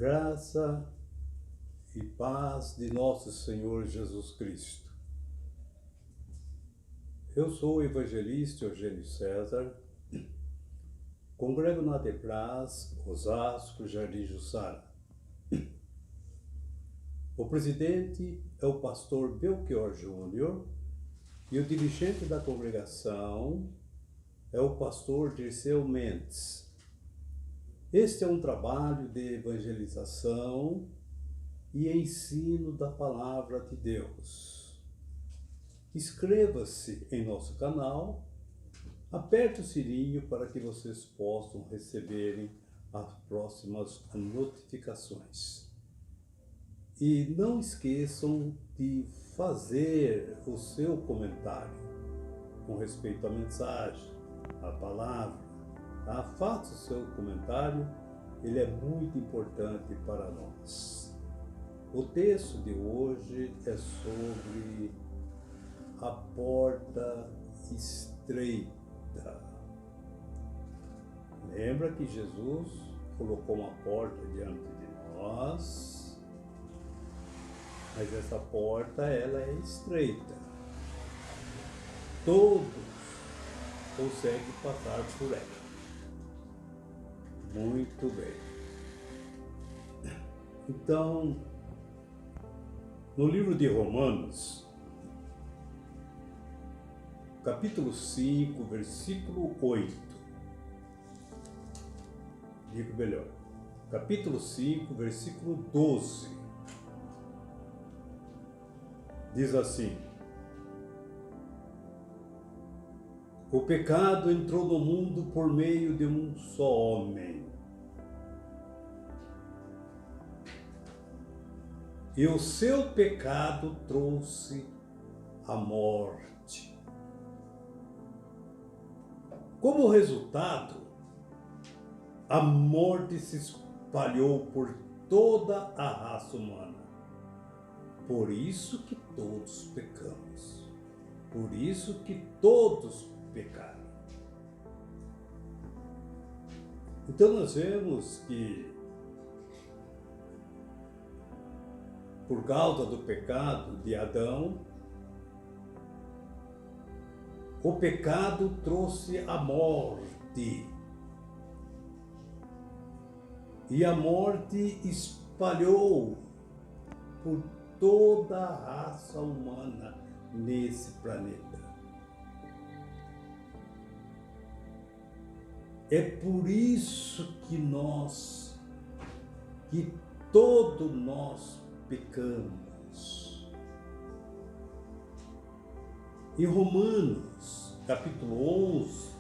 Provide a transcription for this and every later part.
Graça e paz de nosso Senhor Jesus Cristo. Eu sou o evangelista Eugênio César, congrego na Depraz, Osasco, Jardim Jussara. O presidente é o pastor Belchior Júnior e o dirigente da congregação é o pastor Dirceu Mendes. Este é um trabalho de evangelização e ensino da palavra de Deus. Inscreva-se em nosso canal, aperte o sininho para que vocês possam receberem as próximas notificações. E não esqueçam de fazer o seu comentário com respeito à mensagem, à palavra. Faça o seu comentário, ele é muito importante para nós. O texto de hoje é sobre a porta estreita. Lembra que Jesus colocou uma porta diante de nós, mas essa porta ela é estreita. Todos conseguem passar por ela. Muito bem. Então, no livro de Romanos, capítulo 5, versículo 8. Digo melhor. Capítulo 5, versículo 12. Diz assim: o pecado entrou no mundo por meio de um só homem. E o seu pecado trouxe a morte. Como resultado, a morte se espalhou por toda a raça humana. Por isso que todos pecamos. Por isso que todos pecaram. Então nós vemos que por causa do pecado de Adão, o pecado trouxe a morte. E a morte espalhou por toda a raça humana nesse planeta. É por isso que todos nós pecamos. Em Romanos, capítulo 11,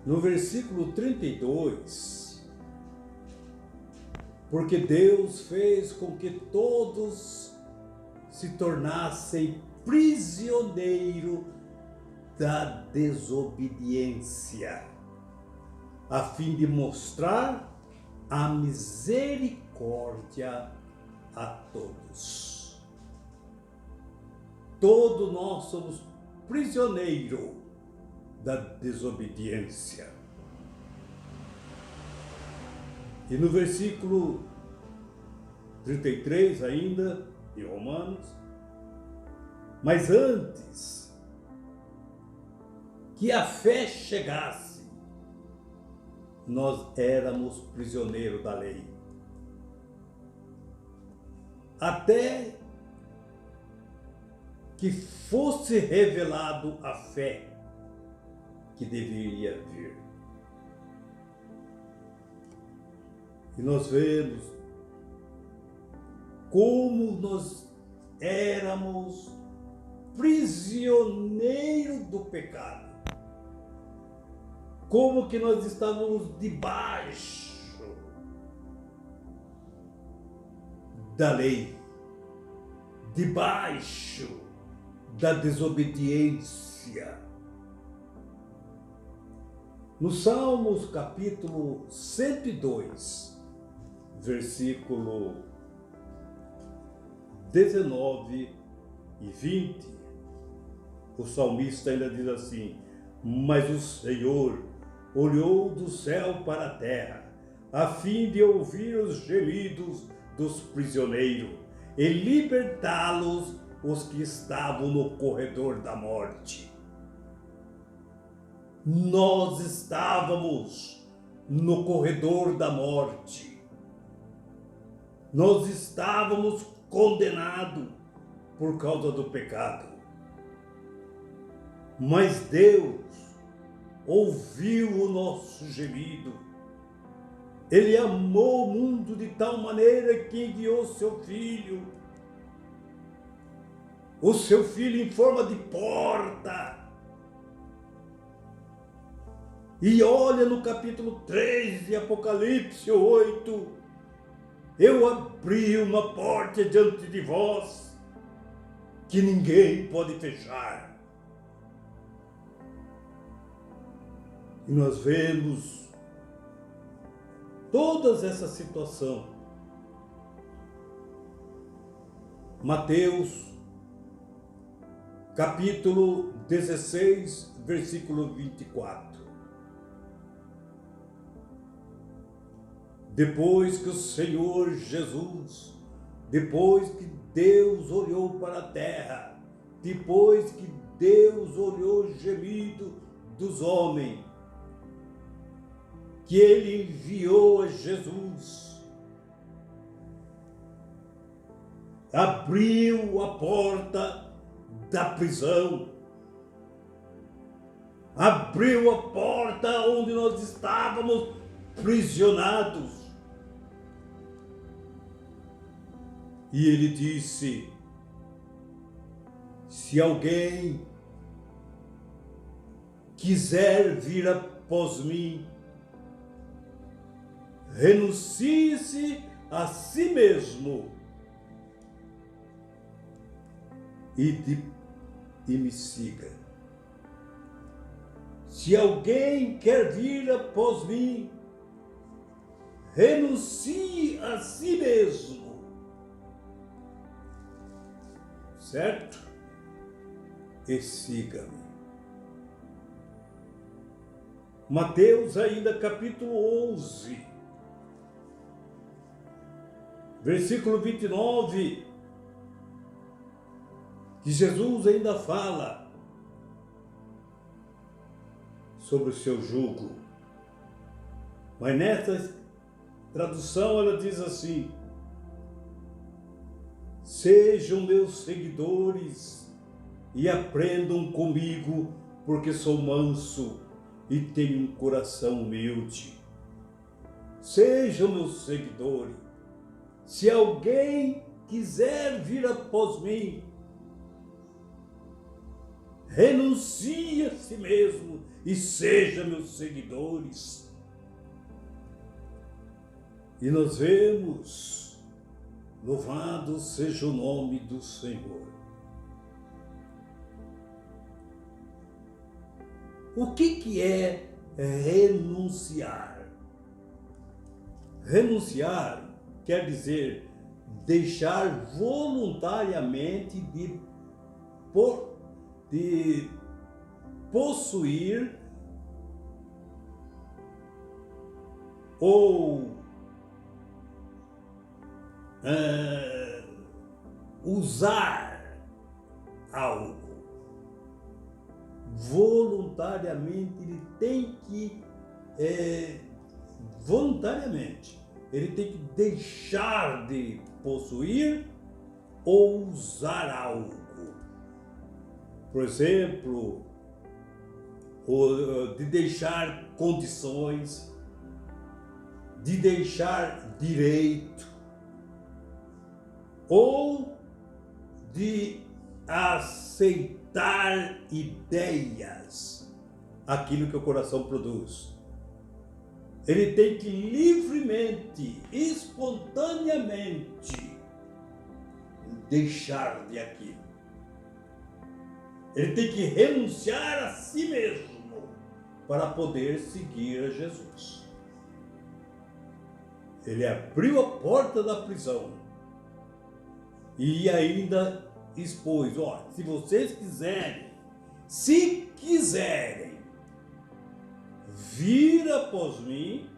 no versículo 32, porque Deus fez com que todos se tornassem prisioneiros da desobediência, a fim de mostrar a misericórdia a todos. Todos nós somos prisioneiros da desobediência. E no versículo 33 ainda, de Romanos, mas antes que a fé chegasse, nós éramos prisioneiros da lei. Até que fosse revelado a fé que deveria vir. E nós vemos como nós éramos prisioneiros do pecado. Como que nós estávamos debaixo da lei, debaixo da desobediência. No Salmos capítulo 102, versículo 19 e 20, o salmista ainda diz assim: mas o Senhor olhou do céu para a terra a fim de ouvir os gemidos dos prisioneiros e libertá-los os que estavam no corredor da morte. Nós estávamos no corredor da morte. Nós estávamos condenados por causa do pecado. Mas Deus ouviu o nosso gemido. Ele amou o mundo de tal maneira que enviou seu Filho. O seu Filho em forma de porta. E olha no capítulo 3 de Apocalipse 8. Eu abri uma porta diante de vós, que ninguém pode fechar. E nós vemos todas essa situação. Mateus, capítulo 16, versículo 24. Depois que o Senhor Jesus, depois que Deus olhou para a terra, depois que Deus olhou o gemido dos homens, que Ele enviou a Jesus, abriu a porta da prisão, abriu a porta onde nós estávamos prisionados. E Ele disse: se alguém quiser vir após mim, renuncie-se a si mesmo e me siga. Se alguém quer vir após mim, renuncie a si mesmo. Certo? E siga-me. Mateus ainda capítulo 11, versículo 29, que Jesus ainda fala sobre o seu jugo. Mas nessa tradução ela diz assim: sejam meus seguidores e aprendam comigo, porque sou manso e tenho um coração humilde. Sejam meus seguidores. Se alguém quiser vir após mim, renuncie a si mesmo e seja meus seguidores. E nós vemos, louvado seja o nome do Senhor. O que é renunciar? Renunciar quer dizer deixar voluntariamente de possuir ou usar algo. Voluntariamente ele tem que ele tem que deixar de possuir ou usar algo. Por exemplo, de deixar condições, de deixar direito, ou de aceitar ideias, aquilo que o coração produz. Ele tem que livremente, espontaneamente deixar de aquilo. Ele tem que renunciar a si mesmo para poder seguir a Jesus. Ele abriu a porta da prisão e ainda expôs: ó, se vocês quiserem vir após mim,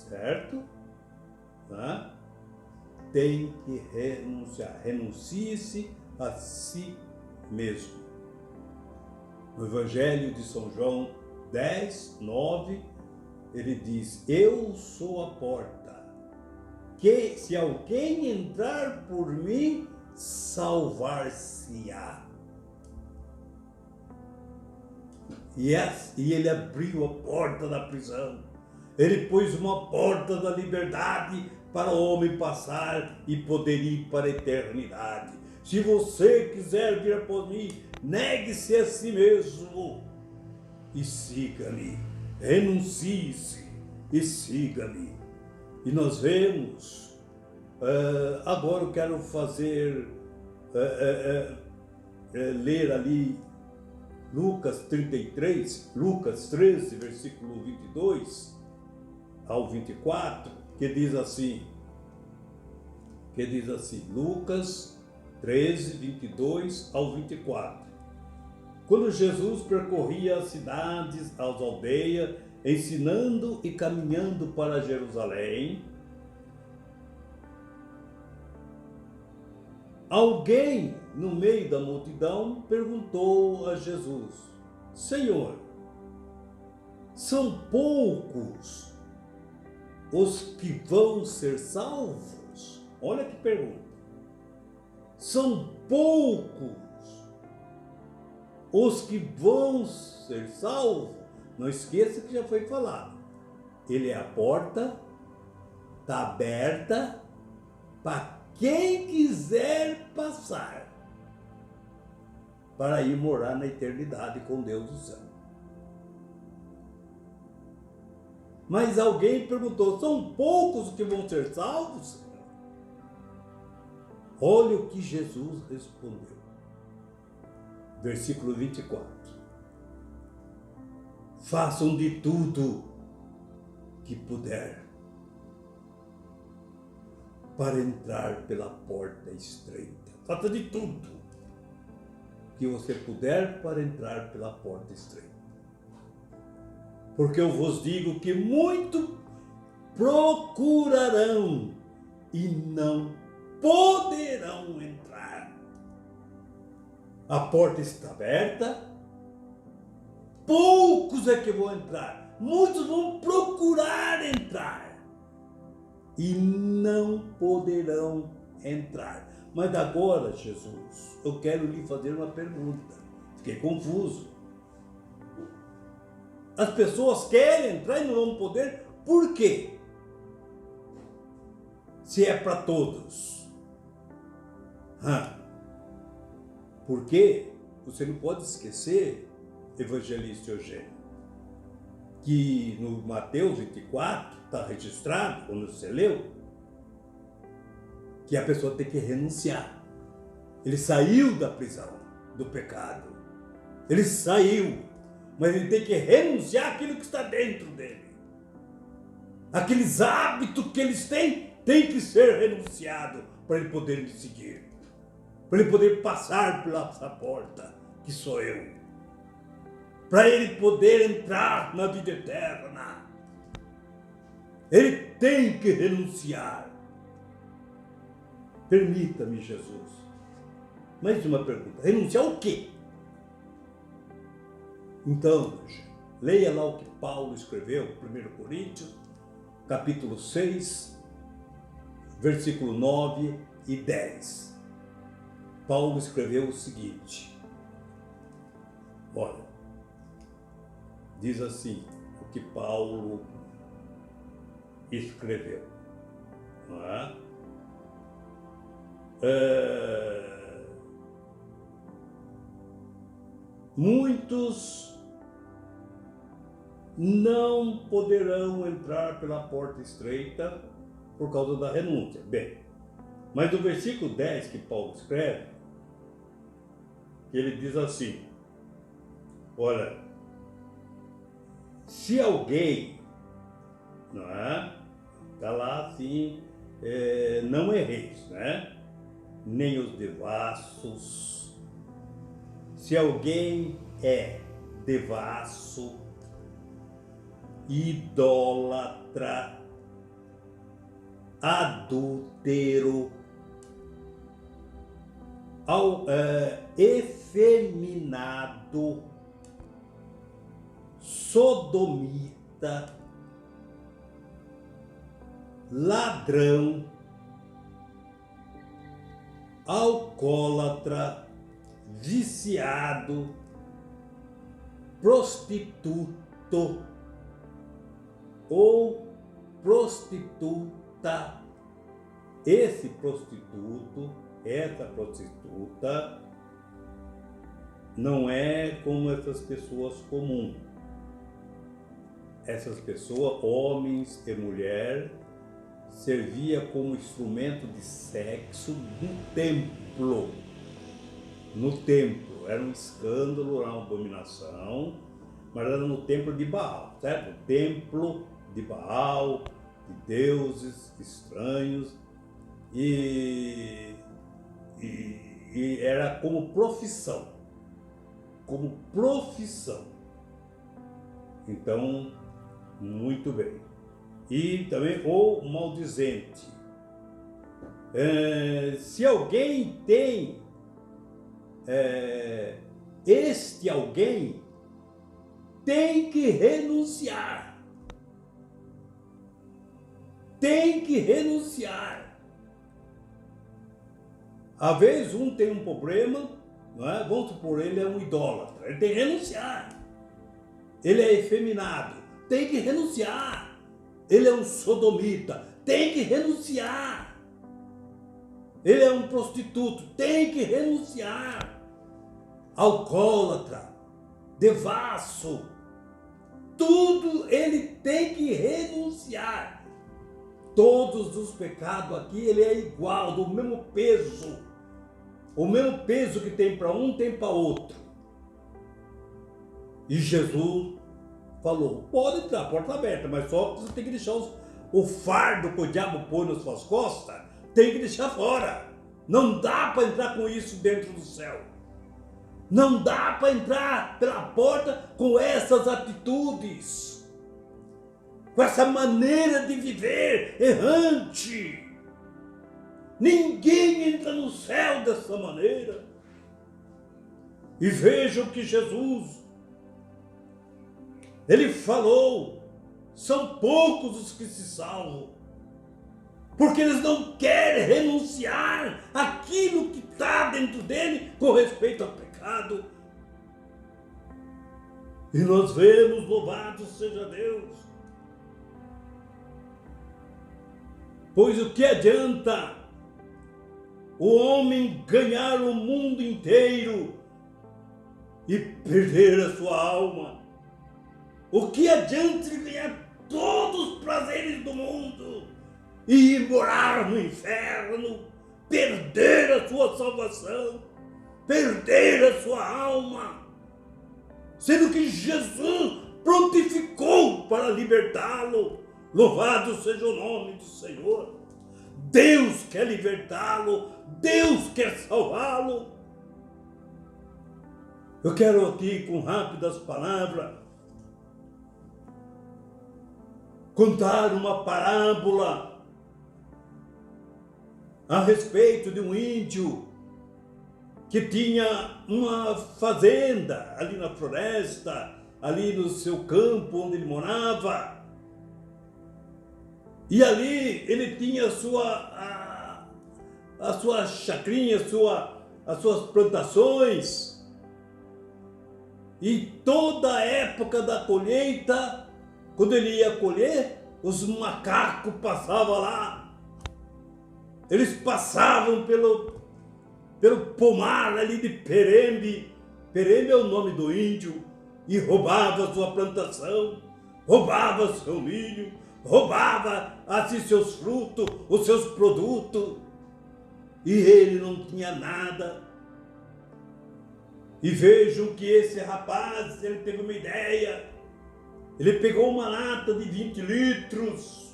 certo? Né? Tem que renunciar. Renuncie-se a si mesmo. No Evangelho de São João 10, 9, ele diz: eu sou a porta, que se alguém entrar por mim, salvar-se-á. E ele abriu a porta da prisão. Ele pôs uma porta da liberdade para o homem passar e poder ir para a eternidade. Se você quiser vir após mim, negue-se a si mesmo e siga-me. Renuncie-se e siga-me. E nós vemos, agora eu quero fazer, ler ali Lucas 33, Lucas 13, versículo 22 ao 24, que diz assim, Lucas 13, 22 ao 24. Quando Jesus percorria as cidades, as aldeias, ensinando e caminhando para Jerusalém, alguém no meio da multidão perguntou a Jesus: Senhor, são poucos os que vão ser salvos? Olha que pergunta. São poucos os que vão ser salvos? Não esqueça que já foi falado. Ele é a porta, está aberta para quem quiser passar para ir morar na eternidade com Deus do céu. Mas alguém perguntou: são poucos os que vão ser salvos? Olha o que Jesus respondeu. Versículo 24. Façam de tudo que puder para entrar pela porta estreita. Faça de tudo que você puder para entrar pela porta estreita. Porque eu vos digo que muito procurarão e não poderão entrar. A porta está aberta, poucos é que vão entrar, muitos vão procurar entrar e não poderão entrar. Mas agora, Jesus, eu quero lhe fazer uma pergunta. Fiquei confuso. As pessoas querem entrar e não vão poder, por quê? Se é para todos. Porque você não pode esquecer, evangelista Eugênio, que no Mateus 24 está registrado, quando você leu, que a pessoa tem que renunciar. Ele saiu da prisão do pecado. Ele saiu, mas ele tem que renunciar àquilo que está dentro dele. Aqueles hábitos que eles têm, tem que ser renunciado para ele poder me seguir. Para ele poder passar pela essa porta, que sou eu. Para ele poder entrar na vida eterna. Ele tem que renunciar. Permita-me, Jesus. Mais uma pergunta. Renunciar ao quê? Então, leia lá o que Paulo escreveu, 1 Coríntios, capítulo 6, versículo 9 e 10. Paulo escreveu o seguinte. Olha, diz assim o que Paulo escreveu. Não é? Muitos não poderão entrar pela porta estreita por causa da renúncia. Bem, mas no versículo 10 que Paulo escreve, ele diz assim: olha, se alguém, não é? Está lá assim, não erreis, né? Nem os devassos. Se alguém é devasso, idólatra, adúltero, efeminado, sodomita, ladrão, alcoólatra, viciado, prostituto ou prostituta. Esse prostituto, essa prostituta, não é como essas pessoas comuns. Essas pessoas, homens e mulher, servia como instrumento de sexo no templo. No templo. Era um escândalo, era uma abominação, mas era no templo de Baal, certo? O templo de Baal, de deuses estranhos, e era como profissão. Como profissão. Então, muito bem. E também o maldizente. Se alguém tem este alguém, tem que renunciar. Tem que renunciar. Às vezes um tem um problema, não é? Vamos supor, ele é um idólatra, ele tem que renunciar. Ele é efeminado, tem que renunciar. Ele é um sodomita, tem que renunciar. Ele é um prostituto, tem que renunciar. Alcoólatra, devasso, tudo ele tem que renunciar. Todos os pecados aqui, ele é igual, do mesmo peso. O mesmo peso que tem para um, tem para outro. E Jesus falou, pode entrar, porta aberta, mas só você tem que deixar o fardo que o diabo põe nas suas costas, tem que deixar fora. Não dá para entrar com isso dentro do céu. Não dá para entrar pela porta com essas atitudes, com essa maneira de viver errante. Ninguém entra no céu dessa maneira. E vejam que Jesus, ele falou, são poucos os que se salvam, porque eles não querem renunciar àquilo que está dentro dele com respeito ao pecado. E nós vemos, louvado seja Deus, pois o que adianta o homem ganhar o mundo inteiro e perder a sua alma? O que adianta ele ganhar todos os prazeres do mundo e ir morar no inferno, perder a sua salvação, perder a sua alma, sendo que Jesus prontificou para libertá-lo? Louvado seja o nome do Senhor. Deus quer libertá-lo, Deus quer salvá-lo. Eu quero aqui, com rápidas palavras, contar uma parábola a respeito de um índio que tinha uma fazenda ali na floresta, ali no seu campo onde ele morava. E ali ele tinha a sua chacrinha, as suas plantações. E toda a época da colheita, quando ele ia colher, os macacos passavam lá. Eles passavam pelo pomar ali de Perembe. Perembe é o nome do índio. E roubava sua plantação, roubava seu milho, roubava assim seus frutos, os seus produtos. E ele não tinha nada. E vejam que esse rapaz, ele teve uma ideia. Ele pegou uma lata de 20 litros,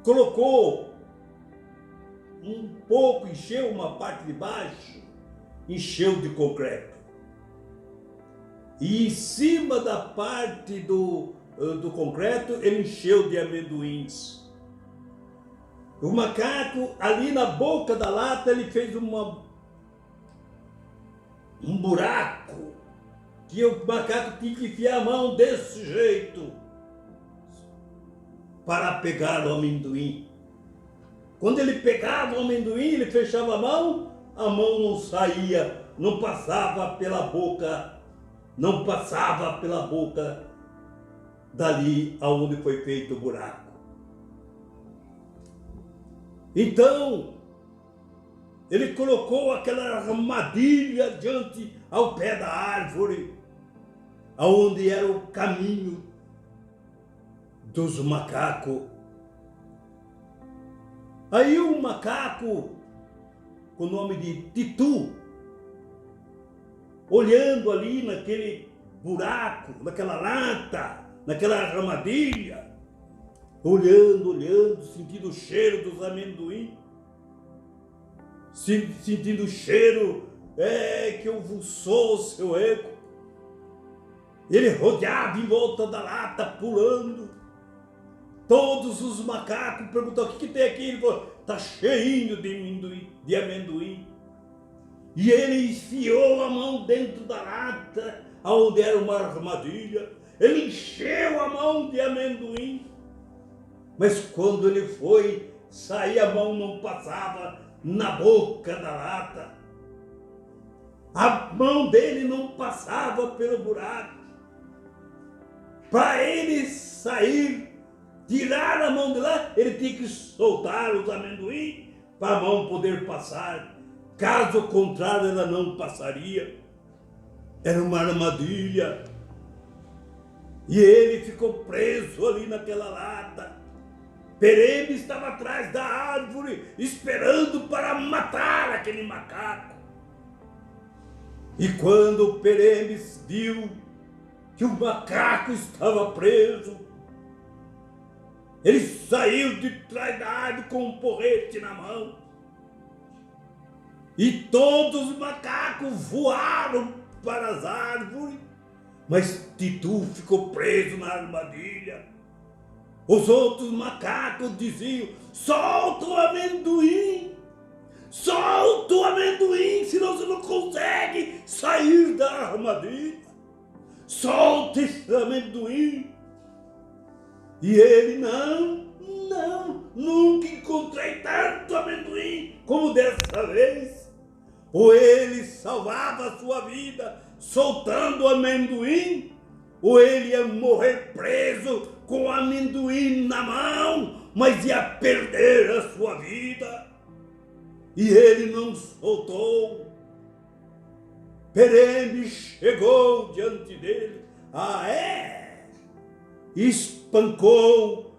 colocou um pouco, encheu uma parte de baixo, encheu de concreto. E em cima da parte do concreto, ele encheu de amendoins. O macaco, ali na boca da lata, ele fez um buraco, que o macaco tinha que enfiar a mão desse jeito para pegar o amendoim. Quando ele pegava o amendoim, ele fechava a mão não saía, não passava pela boca, dali aonde foi feito o buraco. Então, ele colocou aquela armadilha diante ao pé da árvore, aonde era o caminho dos macacos. Aí o macaco, com o nome de Titu, olhando ali naquele buraco, naquela lata, naquela armadilha, olhando, sentindo o cheiro dos amendoim, sentindo o cheiro que alvoroçou o seu eco. Ele rodeava em volta da lata, pulando. Todos os macacos perguntaram: o que tem aqui? Ele falou: está cheinho de amendoim. E ele enfiou a mão dentro da lata, onde era uma armadilha. Ele encheu a mão de amendoim. Mas quando ele foi sair, a mão não passava na boca da lata. A mão dele não passava pelo buraco. Para ele sair, tirar a mão de lá, ele tinha que soltar os amendoim para a mão poder passar. Caso contrário, ela não passaria. Era uma armadilha. E ele ficou preso ali naquela lata. Perebe estava atrás da árvore, esperando para matar aquele macaco. E quando Perebe viu que o macaco estava preso, ele saiu de trás da árvore com um porrete na mão. E todos os macacos voaram para as árvores, mas Titu ficou preso na armadilha. Os outros macacos diziam: solta o amendoim, senão você não consegue sair da armadilha. Solta esse amendoim. E ele: não, nunca encontrei tanto amendoim como dessa vez. Ou ele salvava a sua vida soltando o amendoim, ou ele ia morrer preso com o amendoim na mão, mas ia perder a sua vida. E ele não soltou. Perebe chegou diante dele. Espancou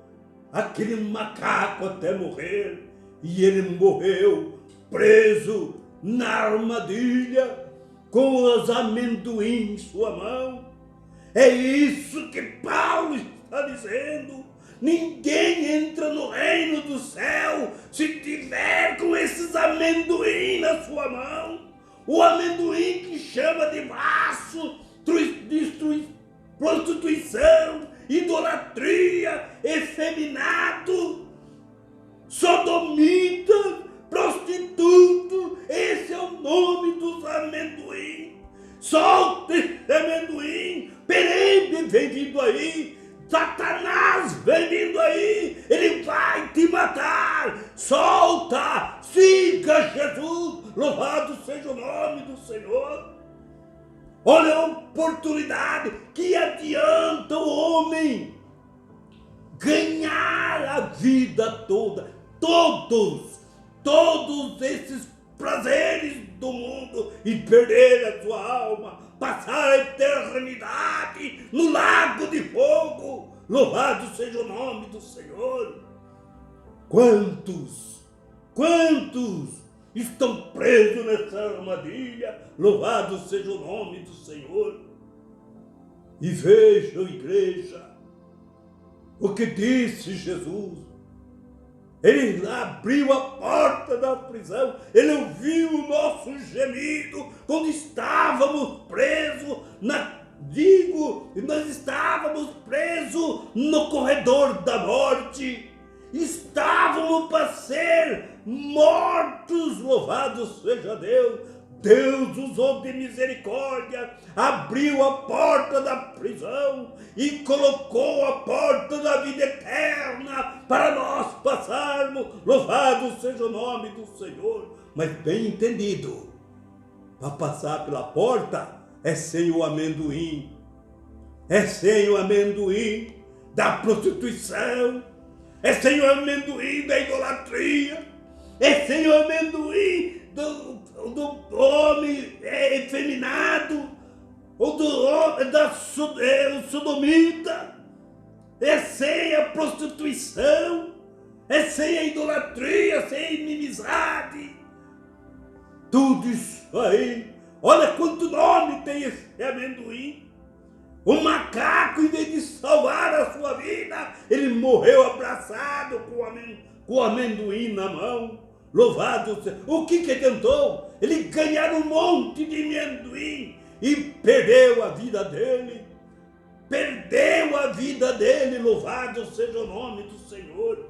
aquele macaco até morrer. E ele morreu preso na armadilha com os amendoim em sua mão. É isso que Paulo está dizendo. Ninguém entra no reino do céu se tiver com esses amendoim na sua mão. O amendoim que chama de vaso, prostituição, idolatria, efeminado, sodomita, prostituto. Esse é o nome dos amendoim. Solta esse amendoim. Perebe vem vindo aí. Satanás vem vindo aí. Ele vai te matar. Solta. Siga Jesus. Louvado seja o nome do Senhor. Olha a oportunidade. Que adianta o homem ganhar a vida toda, todos esses prazeres do mundo e perder a sua alma, passar a eternidade no lago de fogo. Louvado seja o nome do Senhor. Quantos estão presos nessa armadilha? Louvado seja o nome do Senhor. E vejam, igreja, o que disse Jesus. Ele abriu a porta da prisão, ele ouviu o nosso gemido quando estávamos presos nós estávamos presos no corredor da morte. estávamos para ser mortos, louvado seja Deus. Deus usou de misericórdia, abriu a porta da prisão e colocou a porta da vida eterna para nós passarmos. Louvado seja o nome do Senhor. Mas bem entendido, para passar pela porta é sem o amendoim, é sem o amendoim da prostituição, é sem o amendoim da idolatria, é sem o amendoim do homem efeminado, ou do homem da sodomita, é sem a prostituição, é sem a idolatria, sem a inimizade. Tudo isso aí, olha quanto nome tem esse amendoim. O macaco, em vez de salvar a sua vida, ele morreu abraçado com o amendoim na mão. Louvado seja. O que adiantou? Ele ganhar um monte de amendoim e perdeu a vida dele. Perdeu a vida dele, louvado seja o nome do Senhor.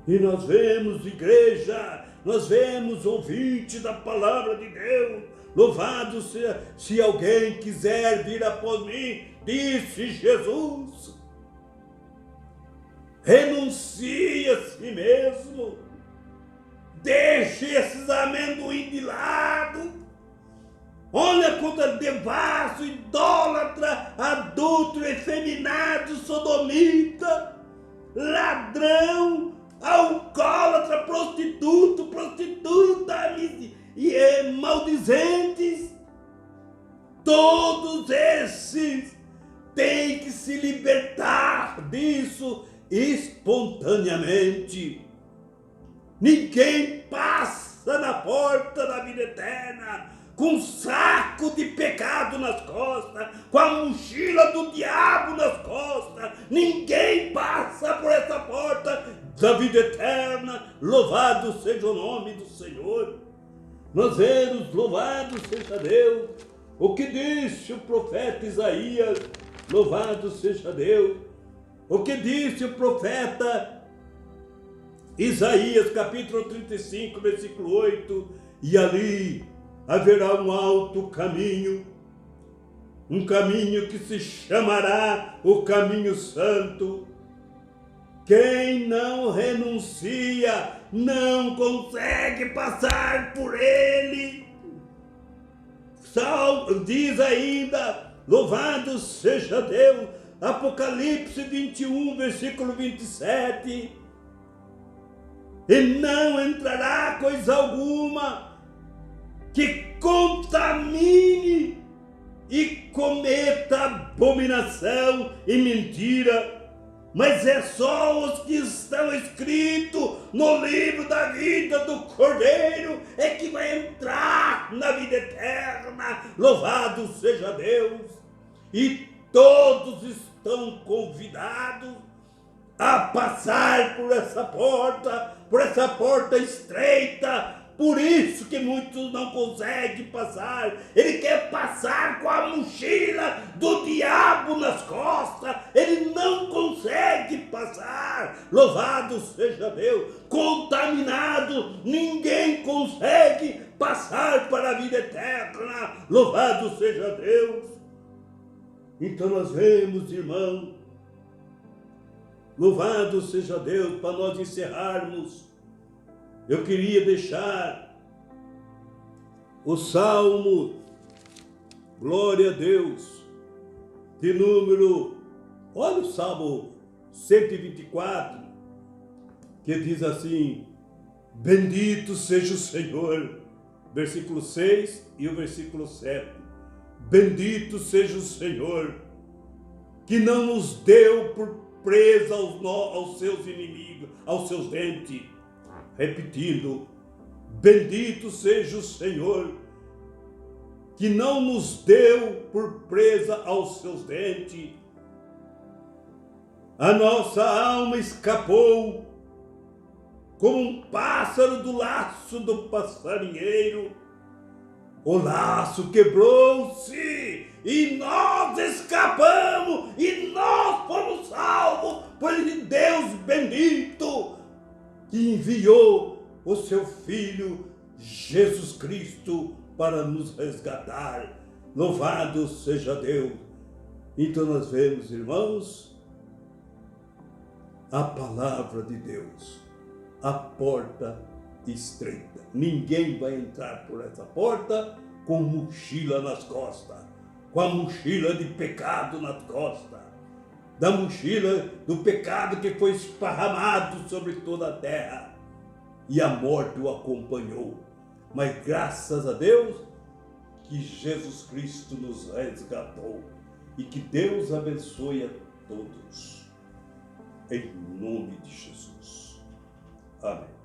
E nós vemos, igreja, nós vemos ouvintes da palavra de Deus. Louvado seja, se alguém quiser vir após mim, disse Jesus, renuncie a si mesmo, deixe esses amendoim de lado. Olha quanto é devasso, idólatra, adulto, efeminado, sodomita, ladrão, alcoólatra, prostituta e maldizentes. Todos esses têm que se libertar disso espontaneamente. Ninguém passa na porta da vida eterna com um saco de pecado nas costas, com a mochila do diabo nas costas. Ninguém passa por essa porta da vida eterna. Louvado seja o nome do Senhor. Nós vemos, louvado seja Deus, o que disse o profeta Isaías. Louvado seja Deus. O que disse o profeta Isaías, capítulo 35, versículo 8. E ali haverá um alto caminho, um caminho que se chamará o caminho santo. Quem não renuncia não consegue passar por ele. Diz ainda, louvado seja Deus, Apocalipse 21, versículo 27. E não entrará coisa alguma que contamine e cometa abominação e mentira, mas é só os que estão escritos no livro da vida do Cordeiro é que vai entrar na vida eterna. Louvado seja Deus! E todos estão convidados a passar por essa porta estreita. Por isso que muitos não conseguem passar. Ele quer passar com a mochila do diabo nas costas. Ele não consegue passar. Louvado seja Deus. Contaminado, ninguém consegue passar para a vida eterna. Louvado seja Deus. Então nós vemos, irmão, louvado seja Deus, para nós encerrarmos. Eu queria deixar o Salmo, glória a Deus, de número, olha o Salmo 124, que diz assim, bendito seja o Senhor, versículo 6 e o versículo 7, bendito seja o Senhor, que não nos deu por presa aos seus inimigos, aos seus dentes. Repetindo, bendito seja o Senhor, que não nos deu por presa aos seus dentes. A nossa alma escapou como um pássaro do laço do passarinheiro. O laço quebrou-se e nós escapamos e nós fomos salvos por Deus bendito. que enviou o seu Filho Jesus Cristo para nos resgatar. Louvado seja Deus! Então nós vemos, irmãos, a palavra de Deus, a porta estreita. Ninguém vai entrar por essa porta com mochila nas costas, com a mochila de pecado nas costas, da mochila do pecado que foi esparramado sobre toda a terra, e a morte o acompanhou. Mas graças a Deus que Jesus Cristo nos resgatou, e que Deus abençoe a todos, em nome de Jesus. Amém.